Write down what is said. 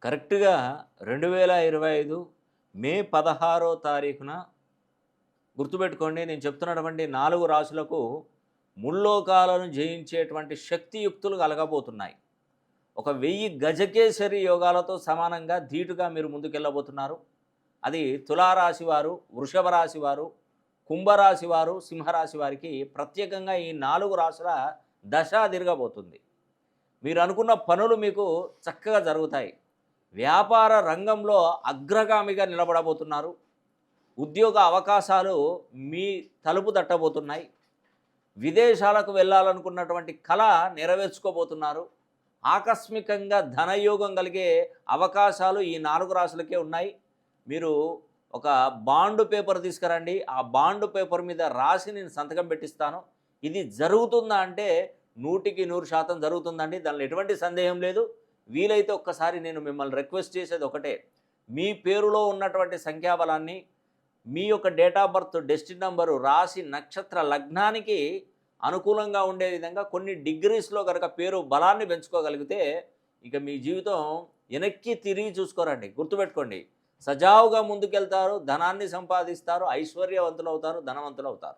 కరెక్ట్‌గా 2025 మే 16 తారీఖున గుర్తుపెట్టుకోండి. నేను చెప్తున్నటువంటి 4 రాశులకు ముల్లోకాలను జయించేటువంటి శక్తియుక్తులు కలగబోతున్నాయి. ఒక 1000 గజకేసరి యోగాలతో సమానంగా ధీటుగా మీరు ముందుకెళ్ళబోతున్నారు. అది తులారాశి వారు, వృషభ రాశి వారు, కుంభరాశి వారు, సింహరాశి వారికి ప్రత్యేకంగా ఈ 4 రాశుల దశ తిరగబోతుంది. మీరు అనుకున్న పనులు మీకు చక్కగా జరుగుతాయి. వ్యాపార రంగంలో అగ్రగామిగా నిలబడబోతున్నారు. ఉద్యోగ అవకాశాలు మీ తలుపు తట్టబోతున్నాయి. విదేశాలకు వెళ్ళాలనుకున్నటువంటి కళ నెరవేర్చుకోబోతున్నారు. ఆకస్మికంగా ధనయోగం కలిగే అవకాశాలు ఈ 4 రాశులకే ఉన్నాయి. మీరు ఒక బాండ్ పేపర్ తీసుకురండి. ఆ బాండ్ పేపర్ మీద రాసి నేను సంతకం పెట్టిస్తాను. ఇది జరుగుతుందా అంటే 100కి 100% జరుగుతుందండి. దానిలో ఎటువంటి సందేహం లేదు. వీలైతే ఒక్కసారి నేను మిమ్మల్ని రిక్వెస్ట్ చేసేది ఒకటే. మీ పేరులో ఉన్నటువంటి సంఖ్యాబలాన్ని, మీ యొక్క date of birth, destiny number, రాశి, నక్షత్ర, లగ్నానికి అనుకూలంగా ఉండే విధంగా కొన్ని డిగ్రీస్‌లో గనక పేరు బలాన్ని పెంచుకోగలిగితే ఇక మీ జీవితం వెనక్కి తిరిగి చూసుకోరండి. గుర్తుపెట్టుకోండి. సజావుగా ముందుకెళ్తారు, ధనాన్ని సంపాదిస్తారు, ఐశ్వర్యవంతులవుతారు, ధనవంతులవుతారు.